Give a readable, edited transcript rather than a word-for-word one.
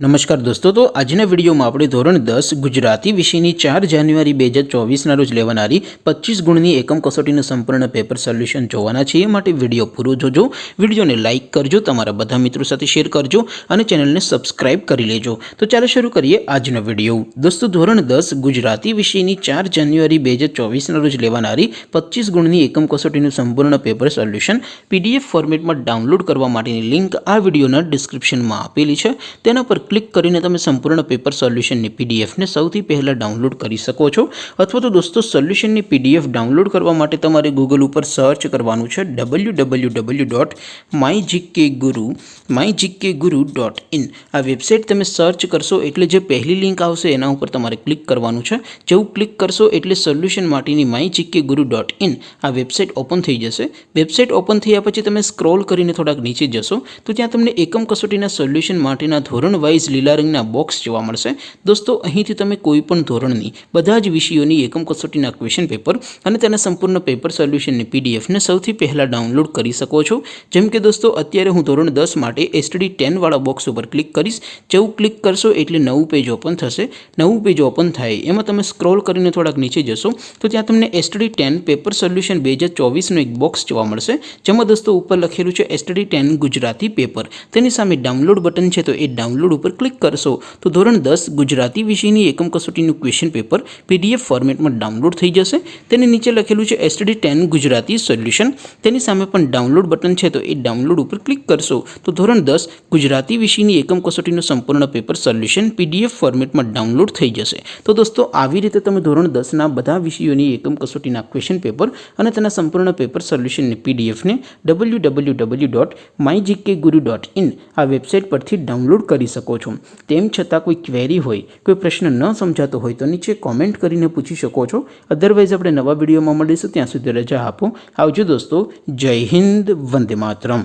नमस्कार दोस्तों, तो आजना वीडियो में આપણે ધોરણ 10 ગુજરાતી વિષયની 4 જાન્યુઆરી 2024ના રોજ લેવાનારી 25 ગુણની એકમ કસોટીનું સંપૂર્ણ પેપર સોલ્યુશન જોવાના છીએ। માટે વિડિયો પૂરો જોજો, વિડિયોને લાઈક કરજો, તમારા બધા મિત્રો સાથે શેર કરજો અને ચેનલને સબસ્ક્રાઇબ કરી લેજો। તો ચાલો શરૂ કરીએ આજનો વિડિયો। દોસ્તો, ધોરણ 10 ગુજરાતી વિષયની 4 જાન્યુઆરી 2024ના રોજ લેવાનારી 25 ગુણની એકમ કસોટીનું સંપૂર્ણ પેપર સોલ્યુશન PDF ફોર્મેટમાં ડાઉનલોડ કરવા માટેની લિંક આ વિડિયોના ડિસ્ક્રિપ્શનમાં આપેલી છે। તેના પર ક્લિક કરીને તમે સંપૂર્ણ પેપર સોલ્યુશનની PDF ને સૌથી પહેલા ડાઉનલોડ કરી શકો છો। અથવા તો દોસ્તો, સોલ્યુશનની PDF ડાઉનલોડ કરવા માટે તમારે ગૂગલ ઉપર સર્ચ કરવાનું છે www.mygkguru.in। આ વેબસાઇટ તમે સર્ચ કરશો એટલે જે પહેલી લિંક આવશે એના ઉપર તમારે ક્લિક કરવાનું છે। જેવું ક્લિક કરશો એટલે સોલ્યુશન માટેની mygkguru.in આ વેબસાઇટ ઓપન થઈ જશે। વેબસાઇટ ઓપન થયા પછી તમે સ્ક્રોલ કરીને થોડાક નીચે જશો તો ત્યાં તમને એકમ કસોટીના સોલ્યુશન માટેના ધોરણ વાઇઝ લીલા રંગના બોક્સ જોવા મળશે। દોસ્તો, અહીંથી તમે કોઈ પણ ધોરણની બધા જ વિષયોની એકમ કસોટીના ક્વેશ્ચન પેપર અને તેના સંપૂર્ણ પેપર સોલ્યુશનની PDF ને સૌથી પહેલા ડાઉનલોડ કરી શકો છો। જેમ કે દોસ્તો, અત્યારે હું ધોરણ 10 માટે STD 10 વાળા બોક્સ ઉપર ક્લિક કરીશ। જેવું ક્લિક કરશો એટલે નવું પેજ ઓપન થશે। નવું પેજ ઓપન થાય એમાં તમે સ્ક્રોલ કરીને થોડાક નીચે જશો તો ત્યાં તમને STD 10 પેપર સોલ્યુશન 2024નું એક બોક્સ જોવા મળશે, જેમાં દોસ્તો ઉપર લખેલું છે STD 10 ગુજરાતી પેપર। તેની સામે ડાઉનલોડ બટન છે, તો એ ડાઉનલોડ ઉપર ક્લિક કરશો તો ધોરણ 10 ગુજરાતી વિષયની એકમ કસોટીનું ક્વેશ્ચન પેપર PDF ફોર્મેટમાં ડાઉનલોડ થઈ જશે। તેની નીચે લખેલું છે STD 10 ગુજરાતી સોલ્યુશન, તેની સામે પણ ડાઉનલોડ બટન છે, તો એ ડાઉનલોડ ઉપર ક્લિક કરશો તો ધોરણ 10 ગુજરાતી વિષયની એકમ કસોટીનું સંપૂર્ણ પેપર સોલ્યુશન PDF ફોર્મેટમાં ડાઉનલોડ થઈ જશે। તો દોસ્તો, આવી રીતે તમે ધોરણ 10ના બધા વિષયોની એકમ કસોટીના ક્વેશ્ચન પેપર અને તેના સંપૂર્ણ પેપર સોલ્યુશનની PDF ને www.mygkguru.in આ વેબસાઇટ પરથી ડાઉનલોડ કરી શકો છો। તેમ છતાં કોઈ ક્વેરી હોય, કોઈ પ્રશ્ન ન સમજાતો હોય તો નીચે કોમેન્ટ કરીને પૂછી શકો છો। અધરવાઇઝ આપણે નવા વિડીયોમાં મળીશું, ત્યાં સુધી રજા આપો। આવજો દોસ્તો, જય હિન્દ, વંદે માતરમ।